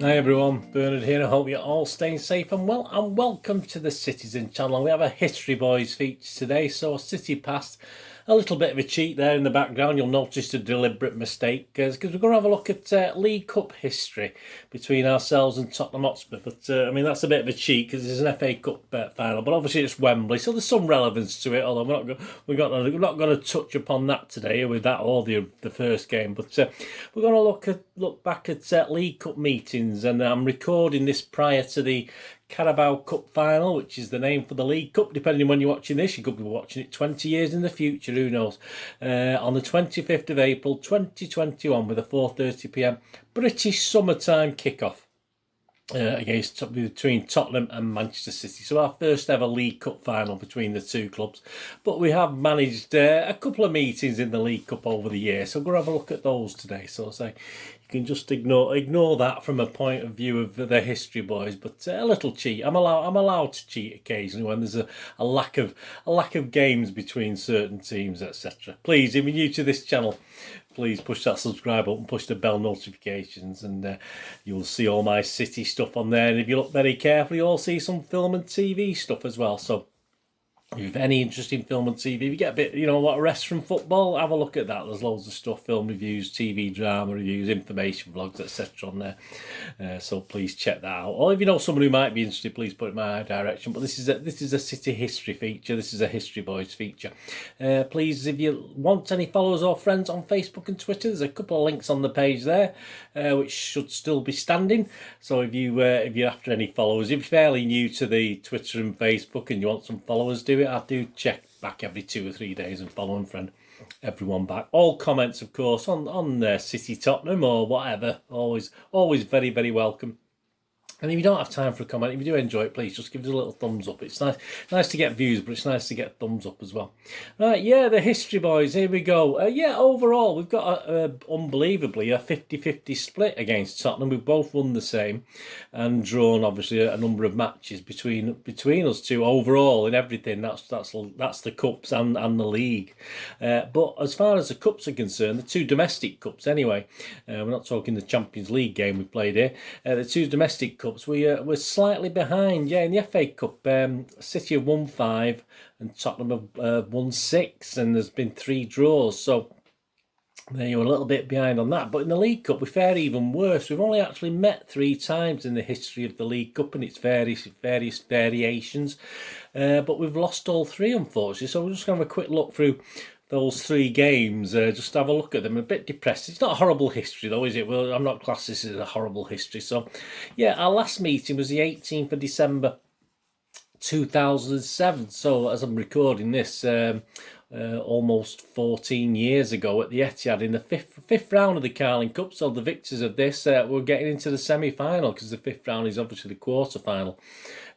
Hi everyone, Bernard here. I hope you're all staying safe and well, and welcome to the Citizen channel. We have a History Boys feature today, so City Past. A little bit of a cheat there in the background. You'll notice a deliberate mistake because we're going to have a look at League Cup history between ourselves and Tottenham Hotspur. But I mean, that's a bit of a cheat because it's an FA Cup final. But obviously it's Wembley, so there's some relevance to it. Although we're not going to touch upon that today with that or the first game. But we're going to look back at League Cup meetings, and I'm recording this prior to the Carabao Cup final, which is the name for the League Cup. Depending on when you're watching this, you could be watching it 20 years in the future, who knows. On the 25th of April 2021 with a 4:30 p.m. British summertime kickoff between Tottenham and Manchester City. So our first ever League Cup final between the two clubs. But we have managed a couple of meetings in the League Cup over the years, so we're going to have a look at those today. So you can just ignore that from a point of view of the History Boys, but a little cheat. I'm allowed to cheat occasionally when there's a lack of games between certain teams, etc. Please, if you're new to this channel, please push that subscribe button, push the bell notifications, and you'll see all my City stuff on there. And if you look very carefully, you'll see some film and TV stuff as well. So if you have any interest in film and TV, if you get a bit, a rest from football, have a look at that. There's loads of stuff, film reviews, TV drama reviews, information vlogs, etc. on there. So please check that out. Or if you know someone who might be interested, please put it in my direction. But this is a City history feature. This is a History Boys feature. Please, if you want any followers or friends on Facebook and Twitter, there's a couple of links on the page there, which should still be standing. So if you're after any followers, if you're fairly new to the Twitter and Facebook and you want some followers, do it. I do check back every 2 or 3 days and follow and friend everyone back. All comments, of course, on City Tottenham or whatever, always very, very welcome. And if you don't have time for a comment, if you do enjoy it, please just give us a little thumbs up. It's nice to get views, but it's nice to get thumbs up as well. Right, yeah, the History Boys, here we go. Overall, we've got, unbelievably, a 50-50 split against Tottenham. We've both won the same and drawn, obviously, a number of matches between us two. Overall, in everything, that's the Cups and the League. But as far as the Cups are concerned, the two domestic Cups anyway, we're not talking the Champions League game we played here, the two domestic Cups, we're slightly behind. In the FA Cup, City have won 5 and Tottenham have won 6, and there's been 3 draws, so they were a little bit behind on that. But in the League Cup, we fare even worse. We've only actually met 3 times in the history of the League Cup and its various variations, but we've lost all 3, unfortunately. So we're just going to have a quick look through those 3 games, just have a look at them. A bit depressed. It's not a horrible history though, is it? Well, I'm not classed this as a horrible history. So yeah, our last meeting was the 18th of December 2007. So as I'm recording this, almost 14 years ago at the Etihad in the fifth round of the Carling Cup. So the victors of this were getting into the semi-final, because the 5th round is obviously the quarter-final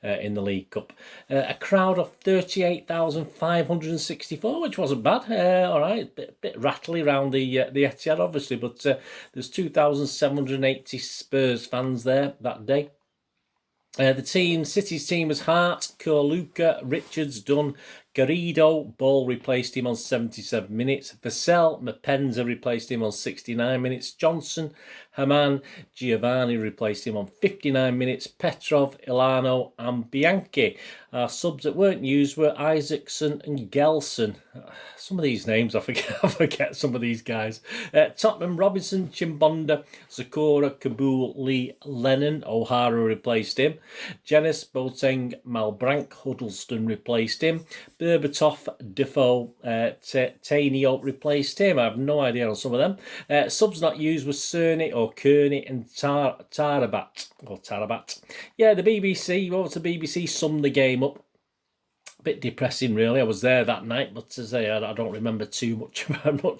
in the League Cup. A crowd of 38,564, which wasn't bad. All right, bit rattly around the Etihad, obviously, but there's 2,780 Spurs fans there that day. City's team was Hart, Corluka, Richards, Dunn, Garrido. Ball replaced him on 77 minutes. Vassell, Mapenza replaced him on 69 minutes. Johnson, Haman, Giovanni replaced him on 59 minutes. Petrov, Ilano and Bianchi. Our subs that weren't used were Isaacson and Gelson. Some of these names, I forget some of these guys. Tottenham, Robinson, Chimbonda, Zakora, Kabul, Lee, Lennon. O'Hara replaced him. Jenis, Boateng, Malbranck, Huddleston replaced him. Berbatov, Defoe, Tainio replaced him. I have no idea on some of them. Subs not used were Cerny or Kearney and Tarabat. Yeah, the BBC, summed the game up. Bit depressing, really. I was there that night, but as I say, I don't remember too much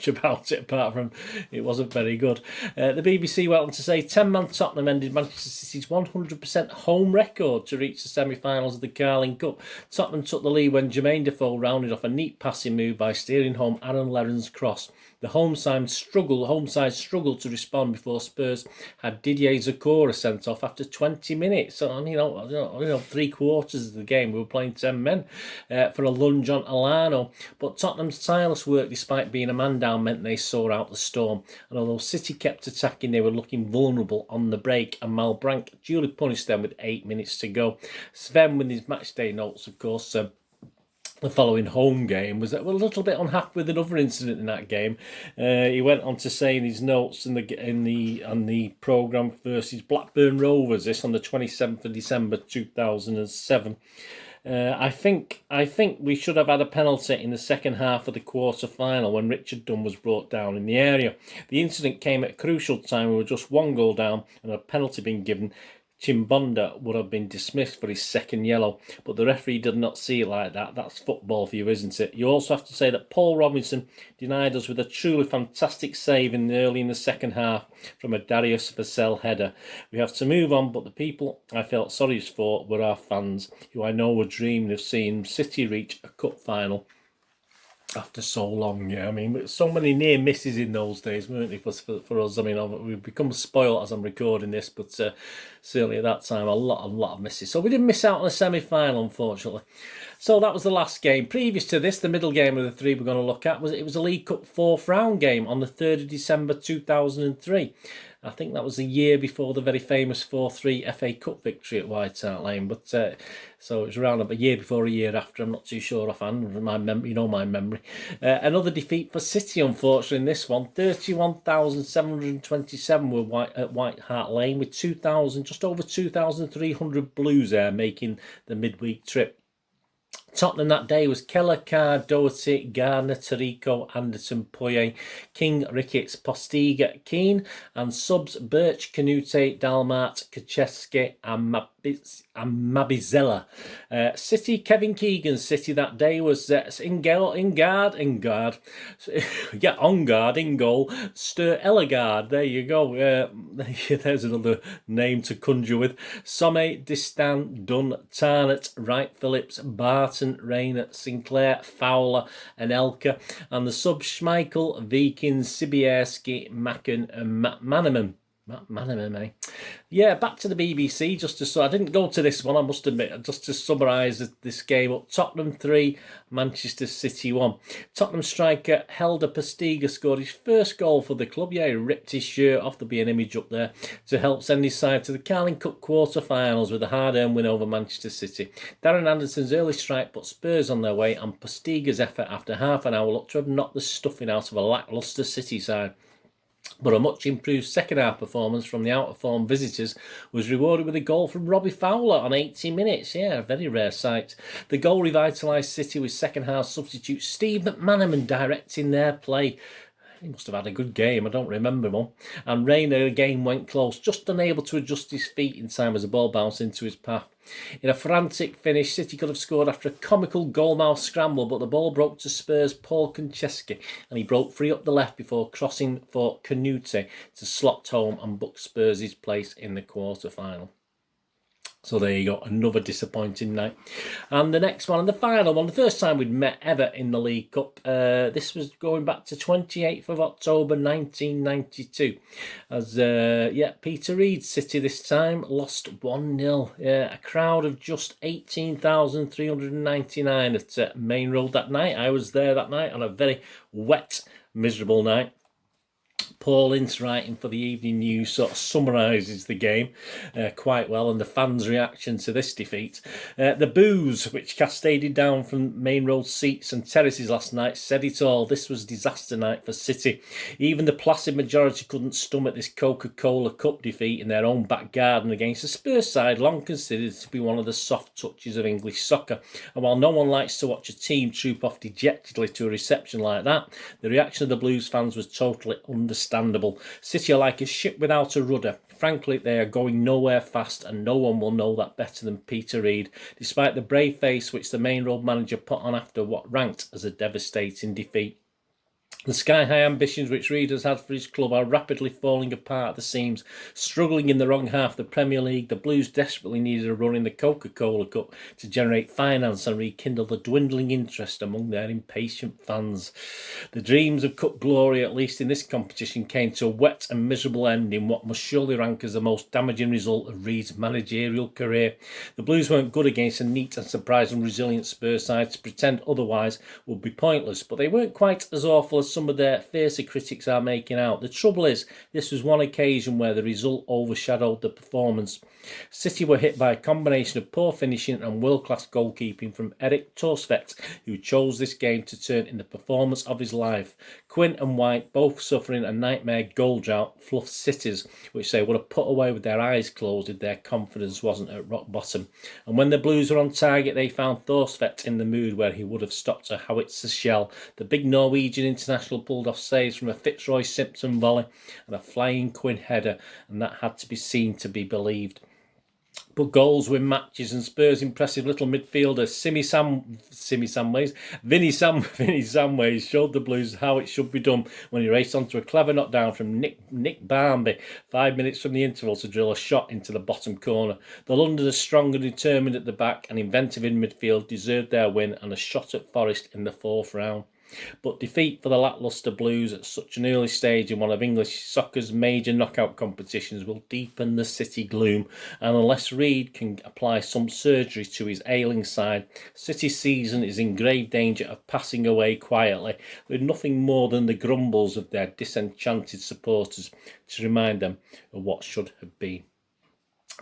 about it, apart from it wasn't very good. The BBC went on to say 10-man Tottenham ended Manchester City's 100% home record to reach the semi-finals of the Carling Cup. Tottenham took the lead when Jermaine Defoe rounded off a neat passing move by steering home Aaron Lennon's cross The home side struggled to respond before Spurs had Didier Zakora sent off after 20 minutes. So, 3/4 of the game we were playing 10 men for a lunge on Alano. But Tottenham's tireless work, despite being a man down, meant they saw out the storm. And although City kept attacking, they were looking vulnerable on the break, and Malbranque duly punished them with 8 minutes to go. Sven, with his matchday notes, of course, the following home game, was a little bit unhappy with another incident in that game. He went on to say in his notes on the programme versus Blackburn Rovers, this on the 27th of December 2007. I think we should have had a penalty in the second half of the quarter-final when Richard Dunn was brought down in the area. The incident came at a crucial time. We were just one goal down and a penalty being given. Chimbonda would have been dismissed for his second yellow, but the referee did not see it like that. That's football for you, isn't it? You also have to say that Paul Robinson denied us with a truly fantastic save early in the second half from a Darius Vassell header. We have to move on, but the people I felt sorry for were our fans, who I know were dreaming of seeing City reach a cup final after so long. Yeah, I mean, so many near misses in those days, weren't they, for us? I mean, we've become spoiled as I'm recording this, but certainly at that time, a lot of misses. So we didn't miss out on a semi-final, unfortunately. So that was the last game. Previous to this, the middle game of the three we're going to look at was a League Cup fourth round game on the 3rd of December 2003. I think that was the year before the very famous 4-3 FA Cup victory at White Hart Lane. But so it was around a year before, a year after. I'm not too sure offhand. My memory. Another defeat for City, unfortunately, in this one. 31,727 were at White Hart Lane, with just over 2,300 Blues there making the midweek trip. Tottenham that day was Keller, Carr, Doherty, Gardner, Tarico, Anderson, Poyet, King, Ricketts, Postiga, Keane, and subs Birch, Canute, Dalmart, Kacheski, and Mabizella. City, Kevin Keegan's City that day was in goal, Stur Ellegard. There you go. There's another name to conjure with. Somme, Distan, Dunn, Tarnett, Wright Phillips, Barton, Rayner, Sinclair, Fowler, and Elka, and the subs Schmeichel, Vikin, Sibierski, Macken, and Manaman. Yeah, back to the BBC. I didn't go to this one, I must admit, just to summarise this game up. Tottenham 3, Manchester City 1. Tottenham striker Helder Postiga scored his first goal for the club. Yeah, he ripped his shirt off. There'll be an image up there to help send his side to the Carling Cup quarter-finals with a hard-earned win over Manchester City. Darren Anderson's early strike put Spurs on their way, and Postiga's effort after half an hour looked to have knocked the stuffing out of a lacklustre City side. But a much improved second half performance from the out-of-form visitors was rewarded with a goal from Robbie Fowler on 80 minutes. Yeah, a very rare sight. The goal revitalised City with second half substitute Steve McManaman directing their play. He must have had a good game, I don't remember one. And Rayner again went close, just unable to adjust his feet in time as the ball bounced into his path. In a frantic finish, City could have scored after a comical goalmouth scramble, but the ball broke to Spurs' Paul Konchesky, and he broke free up the left before crossing for Canute to slot home and book Spurs' place in the quarter-final. So there you go, another disappointing night. And the next one, and the final one, the first time we'd met ever in the League Cup. This was going back to 28th of October 1992. As, Peter Reid's City this time lost 1-0. A crowd of just 18,399 at Main Road that night. I was there that night on a very wet, miserable night. Paul Ince, writing for the Evening News, sort of summarises the game quite well, and the fans' reaction to this defeat. The boos, which cascaded down from Main Road seats and terraces last night, said it all. This was disaster night for City. Even the placid majority couldn't stomach this Coca-Cola Cup defeat in their own back garden against a Spurs side long considered to be one of the soft touches of English soccer. And while no one likes to watch a team troop off dejectedly to a reception like that, the reaction of the Blues fans was totally understandable. City are like a ship without a rudder. Frankly, they are going nowhere fast, and no one will know that better than Peter Reid, despite the brave face which the Main Road manager put on after what ranked as a devastating defeat. The sky-high ambitions which Reid has had for his club are rapidly falling apart at the seams. Struggling in the wrong half of the Premier League, the Blues desperately needed a run in the Coca-Cola Cup to generate finance and rekindle the dwindling interest among their impatient fans. The dreams of cup glory, at least in this competition, came to a wet and miserable end in what must surely rank as the most damaging result of Reid's managerial career. The Blues weren't good against a neat and surprisingly resilient Spurs side. To pretend otherwise would be pointless, but they weren't quite as awful as some of their fiercer critics are making out. The trouble is, this was one occasion where the result overshadowed the performance. City were hit by a combination of poor finishing and world-class goalkeeping from Erik Torsvett, who chose this game to turn in the performance of his life. Quinn and White, both suffering a nightmare goal drought, fluffed Cities, which they would have put away with their eyes closed if their confidence wasn't at rock bottom. And when the Blues were on target, they found Torsvett in the mood where he would have stopped a howitzer shell. The big Norwegian international pulled off saves from a Fitzroy Simpson volley and a flying Quinn header, and that had to be seen to be believed. But goals win matches, and Spurs' impressive little midfielder Vinny Samways showed the Blues how it should be done when he raced onto a clever knockdown from Nick Barmby 5 minutes from the interval to drill a shot into the bottom corner. The Londoners, strong and determined at the back and inventive in midfield, deserved their win and a shot at Forest in the fourth round. But defeat for the lacklustre Blues at such an early stage in one of English soccer's major knockout competitions will deepen the City gloom, and unless Reid can apply some surgery to his ailing side, City's season is in grave danger of passing away quietly, with nothing more than the grumbles of their disenchanted supporters to remind them of what should have been.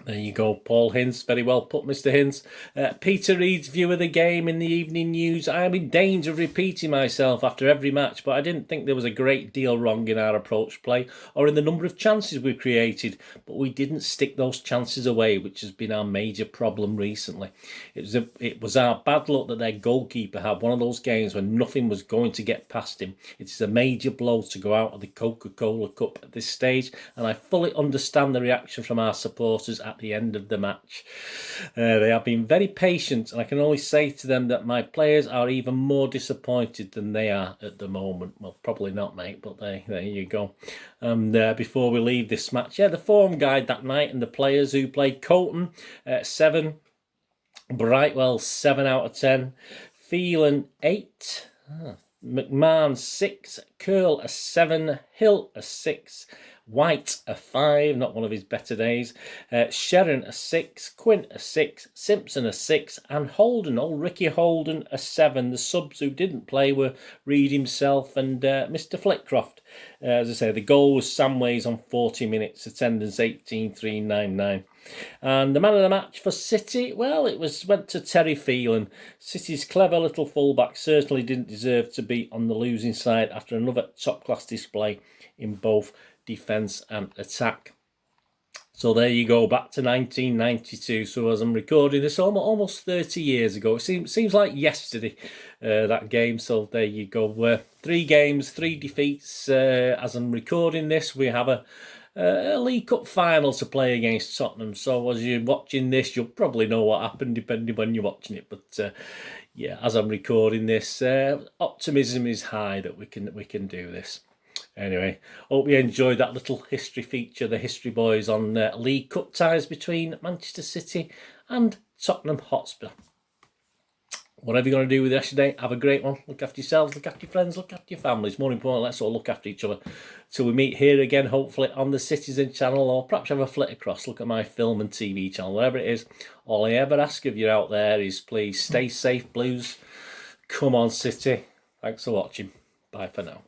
There you go, Paul Hince. Very well put, Mr. Hince. Peter Reid's view of the game in the evening news. I am in danger of repeating myself after every match, but I didn't think there was a great deal wrong in our approach play or in the number of chances we created, but we didn't stick those chances away, which has been our major problem recently. It was our bad luck that their goalkeeper had one of those games when nothing was going to get past him. It is a major blow to go out of the Coca-Cola Cup at this stage, and I fully understand the reaction from our supporters at the end of the match. They have been very patient, and I can only say to them that my players are even more disappointed than they are at the moment. Well, probably not, mate, but there you go. Before we leave this match, the form guide that night and the players who played: Colton 7, Brightwell 7 out of 10, Phelan 8, McMahon 6, Curl a 7, Hill a 6, White a 5, not one of his better days, Sharon a 6, Quint a 6, Simpson a 6, and Holden, old Ricky Holden, a 7. The subs who didn't play were Reid himself and Mr. Flitcroft. As I say, the goal was Samways on 40 minutes, attendance 18,399. And the man of the match for City, well, went to Terry Phelan. City's clever little fullback certainly didn't deserve to be on the losing side after another top-class display in both defence and attack. So there you go, back to 1992. So as I'm recording this, almost 30 years ago. It seems like yesterday, that game. So there you go. 3 games, 3 defeats. As I'm recording this, we have a League Cup final to play against Tottenham. So as you're watching this, you'll probably know what happened depending when you're watching it. But as I'm recording this, optimism is high that we can do this. Anyway, hope you enjoyed that little history feature, the History Boys, on League Cup ties between Manchester City and Tottenham Hotspur. Whatever you're going to do with the rest of your day, have a great one. Look after yourselves, look after your friends, look after your families. More important, let's all look after each other. Till we meet here again, hopefully on the Citizen channel, or perhaps have a flit across, look at my film and TV channel, whatever it is. All I ever ask of you out there is please stay safe, Blues. Come on, City. Thanks for watching. Bye for now.